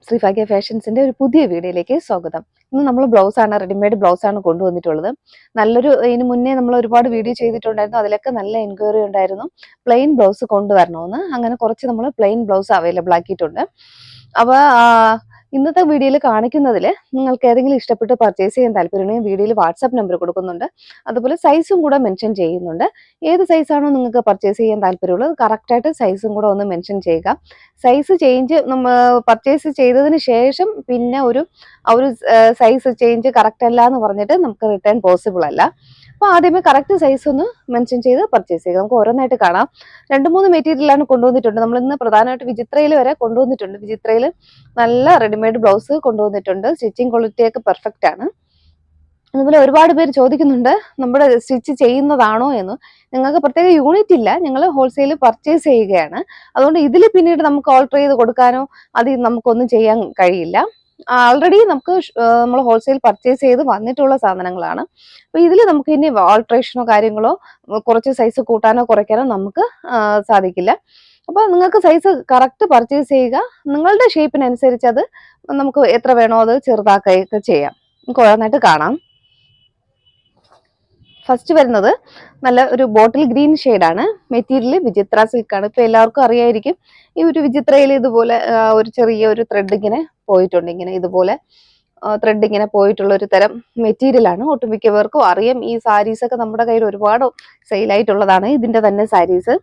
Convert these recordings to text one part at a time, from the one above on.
ശ്രീഭാഗ്യ ഫാഷൻസിന്റെ ഒരു പുതിയ വീഡിയോയിലേക്ക് സ്വാഗതം. ഇന്ന് നമ്മൾ റെഡിമെയ്ഡ് ബ്ലൗസ് ആണ് കൊണ്ടുവന്നിട്ടുള്ളത്. ഇതിന് മുന്നേ നമ്മൾ ഒരുപാട് വീഡിയോ ചെയ്തിട്ടുണ്ടായിരുന്നു. അതിലൊക്കെ നല്ല എൻക്വയറി ഉണ്ടായിരുന്നു പ്ലെയിൻ ബ്ലൗസ് കൊണ്ടുവരണമെന്ന്. അങ്ങനെ കുറച്ച് നമ്മൾ പ്ലെയിൻ ബ്ലൗസ് അവൈലബിൾ ആക്കിയിട്ടുണ്ട്. അപ്പോൾ ഇന്നത്തെ വീഡിയോയിൽ കാണിക്കുന്നതിൽ നിങ്ങൾക്ക് ഏതെങ്കിലും ഇഷ്ടപ്പെട്ട് പർച്ചേസ് ചെയ്യാൻ താല്പര്യമുണ്ടെങ്കിൽ വീഡിയോയിൽ വാട്സാപ്പ് നമ്പർ കൊടുക്കുന്നുണ്ട്. അതുപോലെ സൈസും കൂടെ മെൻഷൻ ചെയ്യുന്നുണ്ട്. ഏത് സൈസാണോ നിങ്ങൾക്ക് പർച്ചേസ് ചെയ്യാൻ താല്പര്യമുള്ളത് കറക്റ്റായിട്ട് സൈസും കൂടെ ഒന്ന് മെൻഷൻ ചെയ്യുക. സൈസ് ചേഞ്ച് പർച്ചേസ് ചെയ്തതിന് ശേഷം പിന്നെ ഒരു സൈസ് ചേഞ്ച് കറക്റ്റ് അല്ല എന്ന് പറഞ്ഞിട്ട് നമുക്ക് റിട്ടേൺ പോസിബിൾ അല്ല. അപ്പോൾ ആദ്യമേ കറക്റ്റ് സൈസ് ഒന്ന് മെൻഷൻ ചെയ്ത് പർച്ചേസ് ചെയ്യുക. നമുക്ക് ഓരോന്നായിട്ട് കാണാം. 2-3 മെറ്റീരിയലാണ് കൊണ്ടുവന്നിട്ടുണ്ട്. നമ്മൾ ഇന്ന് പ്രധാനമായിട്ട് വിചിത്രയിൽ വരെ കൊണ്ടുവന്നിട്ടുണ്ട്. വിചിത്രയിൽ നല്ല റെഡിമെയ്ഡ് ബ്ലൗസ് കൊണ്ടുവന്നിട്ടുണ്ട്. സ്റ്റിച്ചിങ് ക്വാളിറ്റി ഒക്കെ പെർഫെക്റ്റ് ആണ്. അതുപോലെ ഒരുപാട് പേര് ചോദിക്കുന്നുണ്ട് നമ്മുടെ സ്റ്റിച്ച് ചെയ്യുന്നതാണോ എന്ന്. നിങ്ങൾക്ക് പ്രത്യേക യൂണിറ്റ് ഇല്ല, ഞങ്ങൾ ഹോൾസെയിൽ പർച്ചേസ് ചെയ്യുകയാണ്. അതുകൊണ്ട് ഇതിൽ പിന്നീട് നമുക്ക് ഓൾട്ടർ ചെയ്ത് കൊടുക്കാനോ അത് നമുക്കൊന്നും ചെയ്യാൻ കഴിയില്ല. ആൾറെഡി നമ്മൾ ഹോൾസെയിൽ പർച്ചേസ് ചെയ്ത് വന്നിട്ടുള്ള സാധനങ്ങളാണ്. അപ്പൊ ഇതിൽ നമുക്ക് ഇനി ഓൾട്രേഷനോ കാര്യങ്ങളോ കുറച്ച് സൈസ് കൂട്ടാനോ കുറയ്ക്കാനോ നമുക്ക് സാധിക്കില്ല. അപ്പൊ നിങ്ങൾക്ക് സൈസ് കറക്റ്റ് പർച്ചേസ് ചെയ്യുക. നിങ്ങളുടെ ഷേപ്പിനനുസരിച്ച് അത് നമുക്ക് എത്ര വേണോ അത് ചെറുതാക്കുകയൊക്കെ ചെയ്യാം. നമുക്ക് ഓരോന്നായിട്ട് കാണാം. ഫസ്റ്റ് വരുന്നത് നല്ല ഒരു ബോട്ടിൽ ഗ്രീൻ ഷെയ്ഡാണ്. മെറ്റീരിയൽ വിചിത്ര സിൽക്കാണ്. ഇപ്പൊ എല്ലാവർക്കും അറിയായിരിക്കും ഈ ഒരു വിചിത്രയിൽ ഇതുപോലെ ഒരു ചെറിയ ഒരു ത്രെഡ് ഇങ്ങനെ പോയിട്ടുണ്ട്. ഇതുപോലെ ത്രെഡ് ഇങ്ങനെ പോയിട്ടുള്ള ഒരു തരം മെറ്റീരിയലാണ്. ഒട്ടുമിക്കവർക്കും അറിയാം. ഈ സാരീസ് ഒക്കെ നമ്മുടെ കയ്യിൽ ഒരുപാട് സെയിലായിട്ടുള്ളതാണ്. ഇതിന്റെ തന്നെ സാരീസ്.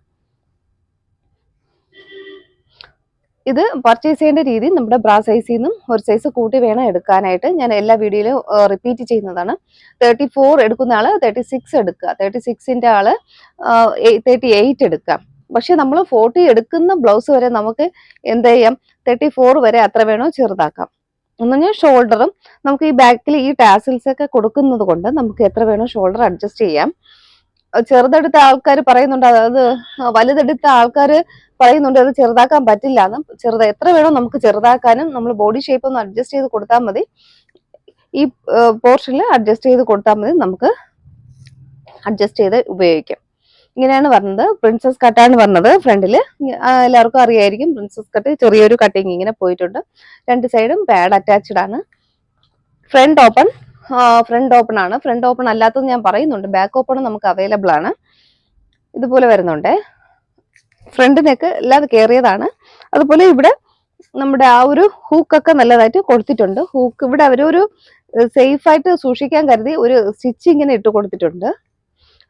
ഇത് പർച്ചേസ് ചെയ്യേണ്ട രീതി നമ്മുടെ ബ്രാ സൈസിൽ നിന്നും ഒരു സൈസ് കൂട്ടി വേണം എടുക്കാനായിട്ട്. ഞാൻ എല്ലാ വീഡിയോയിലും റിപ്പീറ്റ് ചെയ്യുന്നതാണ്. 34 എടുക്കുന്ന ആള് 36 എടുക്കുക, 36ന്റെ ആള് 38 എടുക്കുക. പക്ഷെ നമ്മൾ 40 എടുക്കുന്ന ബ്ലൗസ് വരെ നമുക്ക് എന്ത് ചെയ്യാം, 34 വരെ അത്ര വേണോ ചെറുതാക്കാം. എന്നുപറഞ്ഞാൽ ഷോൾഡറും നമുക്ക് ഈ ബാക്കിൽ ഈ ടാസിൽസ് ഒക്കെ കൊടുക്കുന്നത് കൊണ്ട് നമുക്ക് എത്ര വേണോ ഷോൾഡർ അഡ്ജസ്റ്റ് ചെയ്യാം. ചെറുതെടുത്ത ആൾക്കാർ പറയുന്നുണ്ട്, അതായത് വലുതെടുത്ത ആൾക്കാർ പറയുന്നുണ്ട് അത് ചെറുതാക്കാൻ പറ്റില്ല എന്ന്. എത്ര വേണോ നമുക്ക് ചെറുതാക്കാനും നമ്മൾ ബോഡി ഷേപ്പ് ഒന്ന് അഡ്ജസ്റ്റ് ചെയ്ത് കൊടുത്താൽ മതി. ഈ പോർഷനിൽ അഡ്ജസ്റ്റ് ചെയ്ത് കൊടുത്താൽ മതി, നമുക്ക് അഡ്ജസ്റ്റ് ചെയ്ത് ഉപയോഗിക്കാം. ഇങ്ങനെയാണ് പറഞ്ഞത്. പ്രിൻസസ് കട്ടാണ് പറഞ്ഞത്. ഫ്രണ്ടില് എല്ലാവർക്കും അറിയായിരിക്കും പ്രിൻസസ് കട്ട്. ചെറിയൊരു കട്ടിങ് ഇങ്ങനെ പോയിട്ടുണ്ട്. രണ്ട് സൈഡും പാഡ് അറ്റാച്ച്ഡ് ആണ്. ഫ്രണ്ട് ഓപ്പൺ ആണ്. ഫ്രണ്ട് ഓപ്പൺ അല്ലാത്തത് ഞാൻ പറയുന്നുണ്ട്. ബാക്ക് ഓപ്പൺ നമുക്ക് അവൈലബിൾ ആണ്. ഇതുപോലെ വരുന്നുണ്ട്. ഫ്രണ്ട് നെക്ക് എല്ലാം കയറിയതാണ്. അതുപോലെ ഇവിടെ നമ്മുടെ ആ ഒരു ഹൂക്കൊക്കെ നല്ലതായിട്ട് കൊടുത്തിട്ടുണ്ട്. ഹൂക്ക് ഇവിടെ അവരൊരു സേഫ് ആയിട്ട് സൂക്ഷിക്കാൻ കരുതി ഒരു സ്റ്റിച്ച് ഇങ്ങനെ ഇട്ട് കൊടുത്തിട്ടുണ്ട്.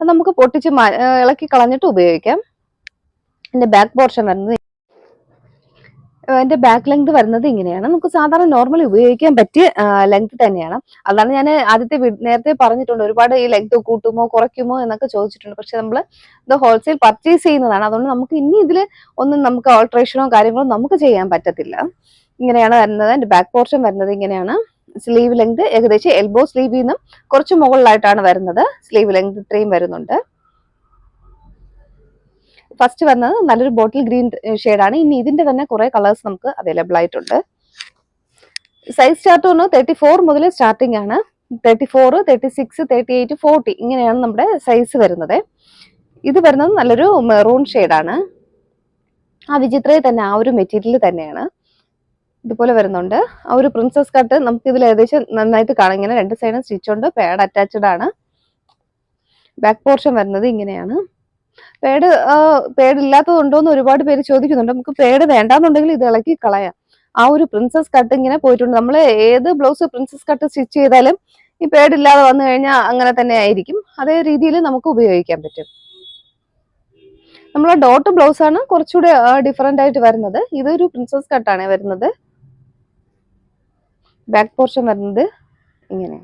അത് നമുക്ക് പൊട്ടിച്ച് ഇളക്കി കളഞ്ഞിട്ട് ഉപയോഗിക്കാം. എൻ്റെ ബാക്ക് പോർഷൻ വരുന്നത്, എൻ്റെ ബാക്ക് ലെങ്ത് വരുന്നത് ഇങ്ങനെയാണ്. നമുക്ക് സാധാരണ നോർമലി ഉപയോഗിക്കാൻ പറ്റിയ ലെങ്ത് തന്നെയാണ്. അതാണ് ഞാൻ നേരത്തെ പറഞ്ഞിട്ടുണ്ട്. ഒരുപാട് ഈ ലെങ്ത് കൂട്ടുമോ കുറയ്ക്കുമോ എന്നൊക്കെ ചോദിച്ചിട്ടുണ്ട്. പക്ഷെ നമ്മൾ ഇത് ഹോൾസെയിൽ പർച്ചേസ് ചെയ്യുന്നതാണ്. അതുകൊണ്ട് നമുക്ക് ഇനി ഇതിൽ ഒന്നും നമുക്ക് ഓൾട്രേഷനോ കാര്യങ്ങളോ നമുക്ക് ചെയ്യാൻ പറ്റത്തില്ല. ഇങ്ങനെയാണ് വരുന്നത്. എൻ്റെ ബാക്ക് പോർഷൻ വരുന്നത് ഇങ്ങനെയാണ്. സ്ലീവ് ലെങ്ത് ഏകദേശം എൽബോ സ്ലീവിൽ നിന്നും കുറച്ച് മുകളിലായിട്ടാണ് വരുന്നത്. സ്ലീവ് ലെങ്ത് ഇത്രയും വരുന്നുണ്ട്. ഫസ്റ്റ് വന്നത് നല്ലൊരു ബോട്ടിൽ ഗ്രീൻ ഷെയ്ഡാണ്. ഇനി ഇതിന്റെ തന്നെ കുറെ കളേഴ്സ് നമുക്ക് അവൈലബിൾ ആയിട്ടുണ്ട്. സൈസ് ചാർട്ട് പറഞ്ഞാൽ 34 മുതൽ സ്റ്റാർട്ടിംഗ് ആണ്. 34, 36, 38, 40 ഇങ്ങനെയാണ് നമ്മുടെ സൈസ് വരുന്നത്. ഇത് വരുന്നത് നല്ലൊരു മെറൂൺ ഷെയ്ഡാണ്. ആ വിചിത്രയിൽ തന്നെ ആ ഒരു മെറ്റീരിയൽ തന്നെയാണ്. ഇതുപോലെ വരുന്നുണ്ട്. ആ ഒരു പ്രിൻസസ് കട്ട് നമുക്ക് ഇതിൽ ഏകദേശം നന്നായിട്ട് കാണാം. ഇങ്ങനെ രണ്ട് സൈഡും സ്റ്റിച്ച് ഉണ്ട്. പാഡ് അറ്റാച്ച്ഡ് ആണ്. ബാക്ക് പോർഷൻ വരുന്നത് ഇങ്ങനെയാണ്. പേഡ് ഇല്ലാത്തതുണ്ടോ എന്ന് ഒരുപാട് പേര് ചോദിക്കുന്നുണ്ട്. നമുക്ക് പേഡ് വേണ്ടാന്നുണ്ടെങ്കിൽ ഇത് ഇളക്കി കളയാം. ആ ഒരു പ്രിൻസസ് കട്ട് ഇങ്ങനെ പോയിട്ടുണ്ട്. നമ്മൾ ഏത് ബ്ലൗസ് പ്രിൻസസ് കട്ട് സ്റ്റിച്ച് ചെയ്താലും ഈ പേഡ് ഇല്ലാതെ വന്നു കഴിഞ്ഞാൽ അങ്ങനെ തന്നെ ആയിരിക്കും. അതേ രീതിയിൽ നമുക്ക് ഉപയോഗിക്കാൻ പറ്റും. നമ്മളെ ഡോട്ട് ബ്ലൗസ് ആണ് കുറച്ചുകൂടെ ഡിഫറെന്റ് ആയിട്ട് വരുന്നത്. ഇതൊരു പ്രിൻസസ് കട്ടാണ് വരുന്നത്. ബാക്ക് പോർഷൻ വരുന്നത് ഇങ്ങനെ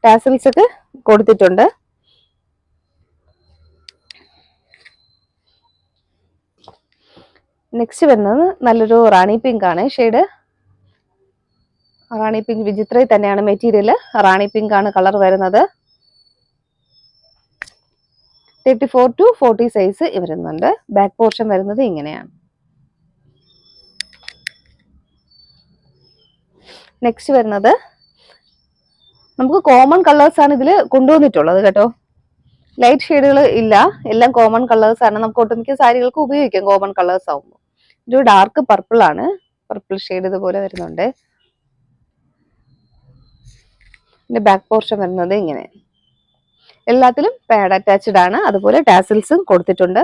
ടാസൽസ് ഒക്കെ കൊടുത്തിട്ടുണ്ട്. നെക്സ്റ്റ് വരുന്നത് നല്ലൊരു റാണി പിങ്ക് ആണ് ഷെയ്ഡ്. റാണി പിങ്ക് വിചിത്രയിൽ തന്നെയാണ് മെറ്റീരിയൽ. റാണി പിങ്ക് ആണ് കളർ വരുന്നത്. 34 to 40 സൈസ് വരുന്നുണ്ട്. ബാക്ക് പോർഷൻ വരുന്നത് ഇങ്ങനെയാണ്. നെക്സ്റ്റ് വരുന്നത് നമുക്ക് കോമൺ കളേഴ്സ് ആണ് ഇതിൽ കൊണ്ടുവന്നിട്ടുള്ളത് കേട്ടോ. ലൈറ്റ് ഷെയ്ഡുകൾ ഇല്ല, എല്ലാം കോമൺ കളേഴ്സ് ആണ്. നമുക്ക് ഒട്ടുമിക്ക സാരികൾക്ക് ഉപയോഗിക്കാം കോമൺ കളേഴ്സ് ആവുമ്പോൾ. ഒരു ഡാർക്ക് പർപ്പിൾ ആണ്. പർപ്പിൾ ഷെയ്ഡ് ഇതുപോലെ വരുന്നുണ്ട്. പിന്നെ ബാക്ക് പോർഷൻ വരുന്നത് ഇങ്ങനെ. എല്ലാത്തിലും പാഡ് അറ്റാച്ച്ഡ് ആണ്. അതുപോലെ ടാസിൽസും കൊടുത്തിട്ടുണ്ട്.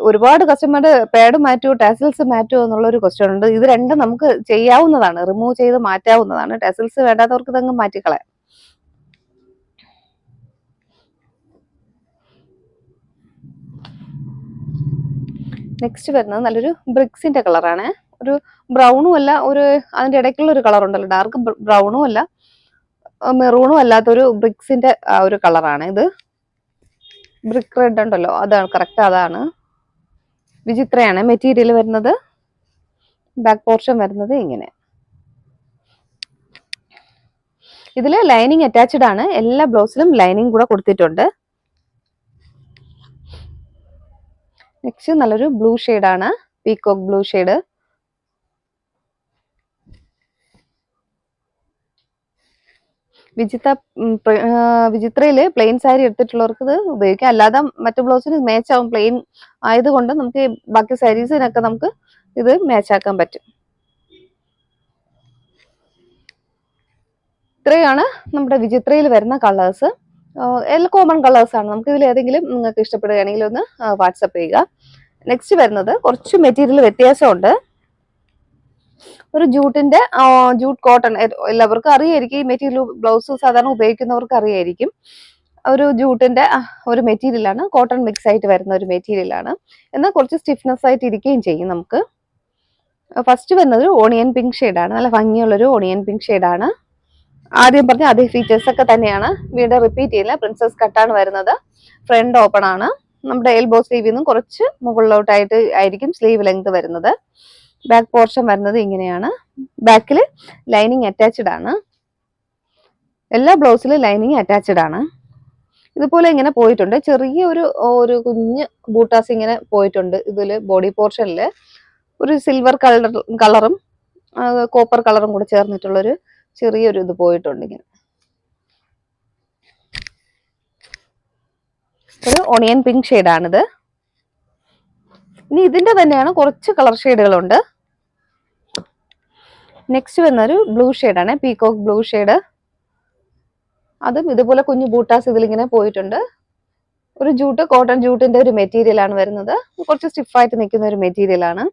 ഒരുപാട് കസ്റ്റമറുടെ പാഡ് മാറ്റുമോ ടാസിൽസ് മാറ്റുമോ എന്നുള്ളൊരു ക്വസ്റ്റ്യൻ ഉണ്ട്. ഇത് രണ്ടും നമുക്ക് ചെയ്യാവുന്നതാണ്, റിമൂവ് ചെയ്ത് മാറ്റാവുന്നതാണ്. ടാസിൽസ് വേണ്ടാത്തവർക്ക് ഇതങ്ങ് മാറ്റിക്കളയാം. നെക്സ്റ്റ് വരുന്നത് നല്ലൊരു ബ്രിക്സിന്റെ കളറാണ്. ഒരു ബ്രൗണും അല്ല, ഒരു അതിന്റെ ഇടയ്ക്കുള്ള ഒരു കളർ ഉണ്ടല്ലോ, ഡാർക്ക് ബ്രൗണും അല്ല മെറൂണും അല്ലാത്തൊരു ബ്രിക്സിന്റെ ഒരു കളറാണ് ഇത്. ബ്രിക്ക് റെഡ് ഉണ്ടല്ലോ, അതാണ് കറക്റ്റ്, അതാണ്. വിചിത്രയാണ് മെറ്റീരിയൽ വരുന്നത്. ബാക്ക് പോർഷൻ വരുന്നത് ഇങ്ങനെ. ഇതില് ലൈനിങ് അറ്റാച്ച്ഡ് ആണ്. എല്ലാ ബ്ലൗസിലും ലൈനിങ് കൂടെ കൊടുത്തിട്ടുണ്ട്. നെക്സ്റ്റ് നല്ലൊരു ബ്ലൂ ആണ്, പീകോക്ക് ബ്ലൂ ഷെയ്ഡ്. വിചിത്രയില് പ്ലെയിൻ സാരി എടുത്തിട്ടുള്ളവർക്ക് ഇത് ഉപയോഗിക്കാം. അല്ലാതെ മറ്റു ബ്ലൗസിന് മാച്ച് ആവും. പ്ലെയിൻ ആയതുകൊണ്ട് നമുക്ക് ബാക്കി സാരീസിനൊക്കെ നമുക്ക് ഇത് മാച്ച് ആക്കാൻ പറ്റും. ഇത്രയാണ് നമ്മുടെ വിചിത്രയിൽ വരുന്ന കളേഴ്സ്. എല്ലാം കോമൺ കളേഴ്സ് ആണ്. നമുക്ക് ഇതിൽ ഏതെങ്കിലും നിങ്ങൾക്ക് ഇഷ്ടപ്പെടുകയാണെങ്കിൽ ഒന്ന് വാട്സപ്പ് ചെയ്യുക. നെക്സ്റ്റ് വരുന്നത് കുറച്ച് മെറ്റീരിയൽ വ്യത്യാസമുണ്ട്. ഒരു ജൂട്ടിന്റെ ജൂട്ട് കോട്ടൺ, എല്ലാവർക്കും അറിയായിരിക്കും. ഈ മെറ്റീരിയൽ ബ്ലൗസ് സാധാരണ ഉപയോഗിക്കുന്നവർക്ക് അറിയായിരിക്കും. ഒരു ജൂട്ടിന്റെ ഒരു മെറ്റീരിയലാണ്, കോട്ടൺ മിക്സ് ആയിട്ട് വരുന്ന ഒരു മെറ്റീരിയലാണ്. എന്നാൽ കുറച്ച് സ്റ്റിഫ്നെസ് ആയിട്ട് ഇരിക്കുകയും ചെയ്യും നമുക്ക്. ഫസ്റ്റ് വരുന്നത് ഓണിയൻ പിങ്ക് ഷെയ്ഡാണ്. നല്ല ഭംഗിയുള്ളൊരു ഓണിയൻ പിങ്ക് ഷെയ്ഡാണ്. ആദ്യം പറഞ്ഞ അതേ ഫീച്ചേഴ്സ് ഒക്കെ തന്നെയാണ്, വീണ്ടും റിപ്പീറ്റ് ചെയ്യില്ല. പ്രിൻസസ് കട്ടാണ് വരുന്നത്. ഫ്രണ്ട് ഓപ്പൺ ആണ്. നമ്മുടെ എൽബോ സ്ലീവിൽ നിന്നും കുറച്ച് മുകളിലോട്ടായിട്ട് ആയിരിക്കും സ്ലീവ് ലെങ്ത് വരുന്നത്. ബാക്ക് പോർഷൻ വരുന്നത് ഇങ്ങനെയാണ്. ബാക്കിൽ ലൈനിങ് അറ്റാച്ച്ഡ് ആണ്. എല്ലാ ബ്ലൗസിലും ലൈനിങ് അറ്റാച്ച്ഡ് ആണ്. ഇതുപോലെ ഇങ്ങനെ പോയിട്ടുണ്ട്. ചെറിയ ഒരു കുഞ്ഞ് ബൂട്ടാസ് ഇങ്ങനെ പോയിട്ടുണ്ട് ഇതില്. ബോഡി പോർഷനിൽ ഒരു സിൽവർ കളറും കോപ്പർ കളറും കൂടെ ചേർന്നിട്ടുള്ളൊരു ചെറിയൊരു ഇത് പോയിട്ടുണ്ട് ഇങ്ങനെ. ഒരു ഓണിയൻ പിങ്ക് ഷെയ്ഡാണിത്. ഇനി ഇതിന്റെ തന്നെയാണ് കുറച്ച് കളർ ഷെയ്ഡുകളുണ്ട്. നെക്സ്റ്റ് വരുന്നൊരു ബ്ലൂ ഷെയ്ഡാണ്, പീകോക്ക് ബ്ലൂ ഷെയ്ഡ്. അതും ഇതുപോലെ കുഞ്ഞു ബൂട്ടാസ് ഇതിലിങ്ങനെ പോയിട്ടുണ്ട്. ഒരു ജൂട്ട്, കോട്ടൺ ജൂട്ടിന്റെ ഒരു മെറ്റീരിയൽ ആണ് വരുന്നത്. കുറച്ച് സ്റ്റിഫായിട്ട് നിൽക്കുന്ന ഒരു മെറ്റീരിയൽ ആണ്.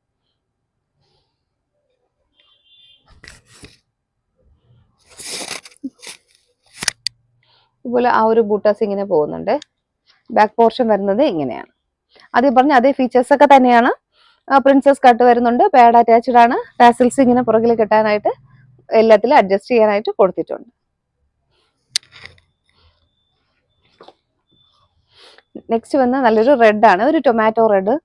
ഇതുപോലെ ആ ഒരു ബൂട്ടാസ് ഇങ്ങനെ പോകുന്നുണ്ട്. ബാക്ക് പോർഷൻ വരുന്നത് ഇങ്ങനെയാണ്. ആദ്യം പറഞ്ഞ അതേ ഫീച്ചേഴ്സ് ഒക്കെ തന്നെയാണ്. പ്രിൻസസ് കട്ട് വരുന്നുണ്ട്, പാഡ് അറ്റാച്ച്ഡ് ആണ്. ടാസിൽസ് ഇങ്ങനെ പുറകിൽ കെട്ടാനായിട്ട് എല്ലാത്തിലും അഡ്ജസ്റ്റ് ചെയ്യാനായിട്ട് കൊടുത്തിട്ടുണ്ട്. നെക്സ്റ്റ് വന്ന നല്ലൊരു റെഡ് ആണ്, ഒരു ടൊമാറ്റോ റെഡ്.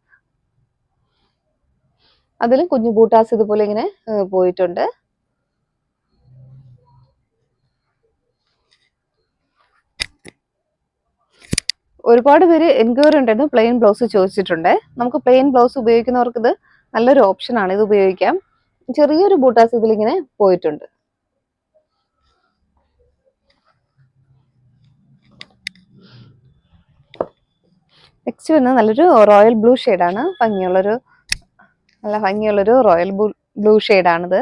അതിലും കുഞ്ഞു ബൂട്ടാസ് ഇതുപോലെ ഇങ്ങനെ പോയിട്ടുണ്ട്. ഒരുപാട് പേര് എൻക്വയറി ഉണ്ടായിരുന്നു, പ്ലെയിൻ ബ്ലൗസ് ചോദിച്ചിട്ടുണ്ട്. നമുക്ക് പ്ലെയിൻ ബ്ലൗസ് ഉപയോഗിക്കുന്നവർക്ക് ഇത് നല്ലൊരു ഓപ്ഷൻ ആണ്, ഇത് ഉപയോഗിക്കാം. ചെറിയൊരു ബൂട്ടാസ് ഇതിലിങ്ങനെ പോയിട്ടുണ്ട്. നെക്സ്റ്റ് വരുന്നത് നല്ലൊരു റോയൽ ബ്ലൂ ഷെയ്ഡാണ്. നല്ല ഭംഗിയുള്ളൊരു റോയൽ ബ്ലൂ ഷെയ്ഡാണിത്.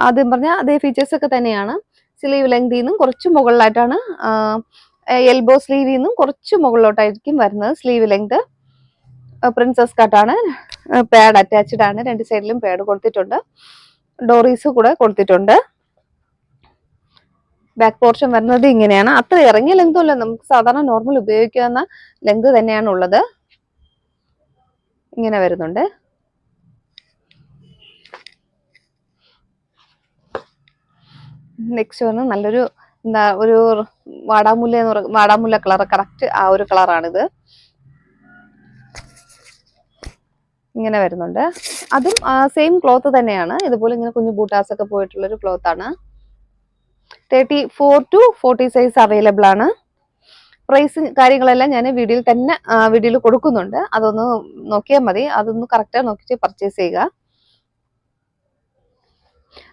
ആദ്യം പറഞ്ഞ അതേ ഫീച്ചേഴ്സ് ഒക്കെ തന്നെയാണ്. സ്ലീവ് ലെങ്തിൽ നിന്നും കുറച്ച് മുകളിലായിട്ടാണ്, എൽബോ സ്ലീവിൽ നിന്നും കുറച്ച് മുകളിലോട്ടായിരിക്കും വരുന്നത് സ്ലീവ് ലെങ്ത്. പ്രിൻസസ് കട്ടാണ്, പാഡ് അറ്റാച്ച്ഡ് ആണ്. രണ്ട് സൈഡിലും പാഡ് കൊടുത്തിട്ടുണ്ട്. ഡോറീസ് കൂടെ കൊടുത്തിട്ടുണ്ട്. ബാക്ക് പോർഷൻ വരുന്നത് ഇങ്ങനെയാണ്. അത്ര ഇറങ്ങിയ ലെങ്തും അല്ല, നമുക്ക് സാധാരണ നോർമൽ ഉപയോഗിക്കാവുന്ന ലെങ്ത് തന്നെയാണ് ഉള്ളത്. ഇങ്ങനെ വരുന്നുണ്ട്. നെക്സ്റ്റ് വന്ന് നല്ലൊരു ഒരു വാടാമുല്ല കളർ, കറക്റ്റ് ആ ഒരു കളറാണിത്. ഇങ്ങനെ വരുന്നുണ്ട്. അതും സെയിം ക്ലോത്ത് തന്നെയാണ്. ഇതുപോലെ ഇങ്ങനെ കുഞ്ഞു ബൂട്ടാസ് ഒക്കെ പോയിട്ടുള്ളൊരു ക്ലോത്ത് ആണ്. 34 to 40 സൈസ് അവൈലബിൾ ആണ്. പ്രൈസ് കാര്യങ്ങളെല്ലാം ഞാൻ വീഡിയോയിൽ കൊടുക്കുന്നുണ്ട്. അതൊന്ന് നോക്കിയാൽ മതി. അതൊന്ന് കറക്റ്റായി നോക്കിയിട്ട് പർച്ചേസ് ചെയ്യുക.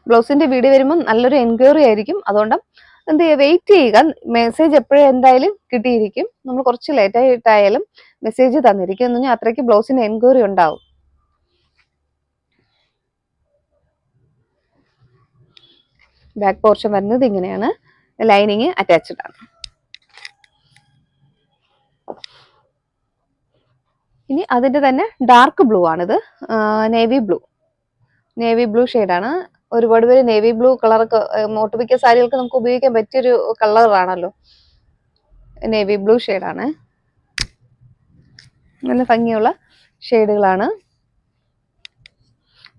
ബ്ലൗസിന്റെ വീഡിയോ വരുമ്പോൾ നല്ലൊരു എൻക്വയറി ആയിരിക്കും. അതുകൊണ്ട് എന്ത് ചെയ്യുക, വെയിറ്റ് ചെയ്യുക. മെസ്സേജ് എപ്പോഴും എന്തായാലും കിട്ടിയിരിക്കും. നമ്മൾ കുറച്ച് ലേറ്റ് ആയിട്ടായാലും മെസ്സേജ് തന്നിരിക്കും. എന്ന് പറഞ്ഞാൽ അത്രയ്ക്ക് ബ്ലൗസിന് എൻക്വയറി ഉണ്ടാവും. ബാക്ക് പോർഷൻ വരുന്നത് ഇങ്ങനെയാണ്. ലൈനിങ് അറ്റാച്ച്ഡ് ആണ്. ഇനി അതിന്റെ തന്നെ ഡാർക്ക് ബ്ലൂ ആണിത്. നേവി ബ്ലൂ ഷെയ്ഡാണ്. ഒരുപാട് പേര് നേവി ബ്ലൂ കളറൊക്കെ ഒട്ടുമിക്ക സാരികൾക്ക് നമുക്ക് ഉപയോഗിക്കാൻ പറ്റിയൊരു കളറാണല്ലോ. നേവി ബ്ലൂ ഷെയ്ഡാണ്. നല്ല ഭംഗിയുള്ള ഷെയ്ഡുകളാണ്.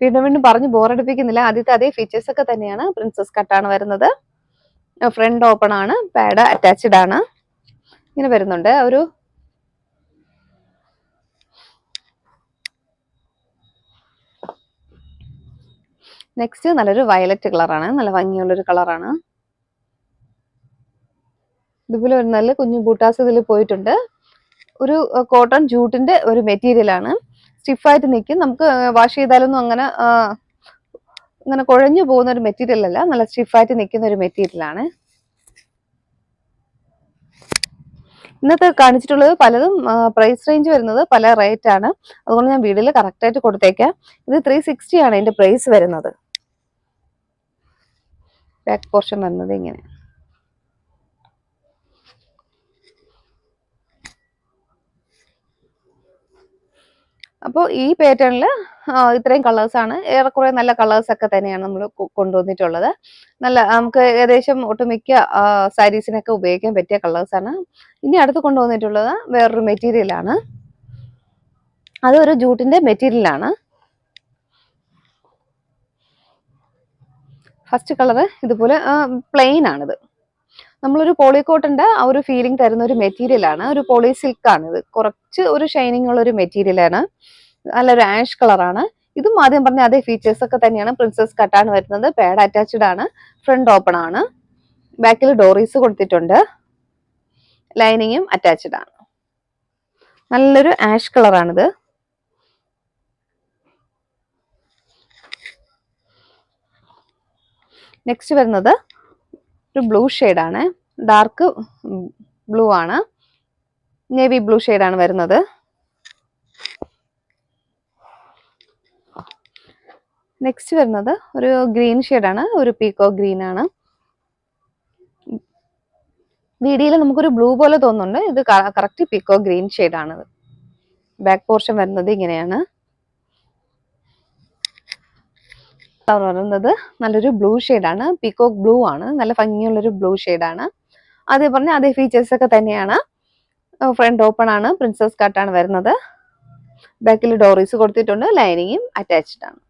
വീണ്ടും പറഞ്ഞ് ബോറടിപ്പിക്കുന്നില്ല. ആദ്യത്തെ അതേ ഫീച്ചേഴ്സ് ഒക്കെ തന്നെയാണ്. പ്രിൻസസ് കട്ടാണ് വരുന്നത്. ഫ്രണ്ട് ഓപ്പൺ ആണ്. പാഡ് അറ്റാച്ച്ഡ് ആണ്. ഇങ്ങനെ വരുന്നുണ്ട്. ഒരു നെക്സ്റ്റ് നല്ലൊരു വയലറ്റ് കളറാണ്. നല്ല ഭംഗിയുള്ളൊരു കളറാണ്. ഇതുപോലെ ഒരു നല്ല കുഞ്ഞു ബൂട്ടാസ് ഇതിൽ പോയിട്ടുണ്ട്. ഒരു കോട്ടൺ ജൂട്ടിന്റെ ഒരു മെറ്റീരിയൽ ആണ്. സ്റ്റിഫായിട്ട് നിൽക്കും. നമുക്ക് വാഷ് ചെയ്താലൊന്നും അങ്ങനെ കുഴഞ്ഞു പോകുന്ന ഒരു മെറ്റീരിയൽ അല്ല. നല്ല സ്റ്റിഫായിട്ട് നിൽക്കുന്ന ഒരു മെറ്റീരിയൽ ആണ്. ഇന്നത്തെ കാണിച്ചിട്ടുള്ളത് പലതും പ്രൈസ് റേഞ്ച് വരുന്നത് പല റേറ്റ് ആണ്. അതുകൊണ്ട് ഞാൻ വീഡിയോയിൽ കറക്റ്റ് ആയിട്ട് കൊടുത്തേക്കാം. ഇത് 360 ആണ് ഇതിന്റെ പ്രൈസ് വരുന്നത്. ബാക്ക് പോർഷൻ വരുന്നത് ഇങ്ങനെ. അപ്പോൾ ഈ പാറ്റേണിൽ ഇത്രയും കളേഴ്സാണ്. ഏറെക്കുറെ നല്ല കളേഴ്സ് ഒക്കെ തന്നെയാണ് നമ്മൾ കൊണ്ടുവന്നിട്ടുള്ളത്. നല്ല നമുക്ക് ഏകദേശം ഒട്ടുമിക്ക സാരീസിനൊക്കെ ഉപയോഗിക്കാൻ പറ്റിയ കളേഴ്സാണ്. ഇനി അടുത്ത് കൊണ്ടുവന്നിട്ടുള്ളത് വേറൊരു മെറ്റീരിയലാണ്. അതൊരു ജൂട്ടിന്റെ മെറ്റീരിയലാണ്. ഫസ്റ്റ് കളറ് ഇതുപോലെ പ്ലെയിൻ ആണിത്. നമ്മളൊരു പോളിക്കോട്ടന്റെ ആ ഒരു ഫീലിംഗ് തരുന്ന ഒരു മെറ്റീരിയൽ ആണ്. ഒരു പോളി സിൽക്ക് ആണ് ഇത്. കുറച്ച് ഒരു ഷൈനിങ് ഉള്ള ഒരു മെറ്റീരിയൽ ആണ്. നല്ലൊരു ആഷ് കളറാണ്. ഇതും ആദ്യം പറഞ്ഞ അതേ ഫീച്ചേഴ്സ് ഒക്കെ തന്നെയാണ്. പ്രിൻസസ് കട്ടാണ് വരുന്നത്. പാഡ് അറ്റാച്ച്ഡ് ആണ്. ഫ്രണ്ട് ഓപ്പൺ ആണ്. ബാക്കിൽ ഡോറീസ് കൊടുത്തിട്ടുണ്ട്. ലൈനിങ്ങും അറ്റാച്ച്ഡ് ആണ്. നല്ലൊരു ആഷ് കളറാണിത്. നെക്സ്റ്റ് വരുന്നത് ഒരു ബ്ലൂ ഷെയ്ഡാണ്. ഡാർക്ക് ബ്ലൂ ആണ്. നേവി ബ്ലൂ ഷെയ്ഡാണ് വരുന്നത്. നെക്സ്റ്റ് വരുന്നത് ഒരു ഗ്രീൻ ഷെയ്ഡാണ്. ഒരു പീക്കോ ഗ്രീൻ ആണ്. വീഡിയോയിൽ നമുക്കൊരു ബ്ലൂ പോലെ തോന്നുന്നുണ്ട്. ഇത് കറക്റ്റ് പീക്കോ ഗ്രീൻ ഷെയ്ഡാണിത്. ബാക്ക് പോർഷൻ വരുന്നത് ഇങ്ങനെയാണ്. പറയുന്നത് നല്ലൊരു ബ്ലൂ ഷെയ്ഡാണ്. പീക്കോക്ക് ബ്ലൂ ആണ്. നല്ല ഭംഗിയുള്ളൊരു ബ്ലൂ ഷെയ്ഡാണ്. അതേ പറഞ്ഞ അതേ ഫീച്ചേഴ്സ് ഒക്കെ തന്നെയാണ്. ഫ്രണ്ട് ഓപ്പൺ ആണ്. പ്രിൻസസ് കട്ടാണ് വരുന്നത്. ബാക്കിൽ ഡോറീസ് കൊടുത്തിട്ടുണ്ട്. ലൈനിങ്ങും അറ്റാച്ച്ഡ് ആണ്.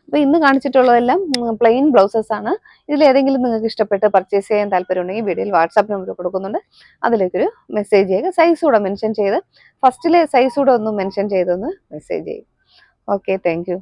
അപ്പൊ ഇന്ന് കാണിച്ചിട്ടുള്ളതെല്ലാം പ്ലെയിൻ ബ്ലൗസസ് ആണ്. ഇതിൽ ഏതെങ്കിലും നിങ്ങൾക്ക് ഇഷ്ടപ്പെട്ട് പർച്ചേസ് ചെയ്യാൻ താല്പര്യം ഉണ്ടെങ്കിൽ വീഡിയോയിൽ വാട്സാപ്പ് നമ്പർ കൊടുക്കുന്നുണ്ട്. അതിലേക്കൊരു മെസ്സേജ് ചെയ്യുക. സൈസ് കൂടെ മെൻഷൻ ചെയ്ത് ഫസ്റ്റിലെ സൈസ് കൂടെ ഒന്ന് മെൻഷൻ ചെയ്തൊന്ന് മെസ്സേജ് ചെയ്യും. Okay, thank you.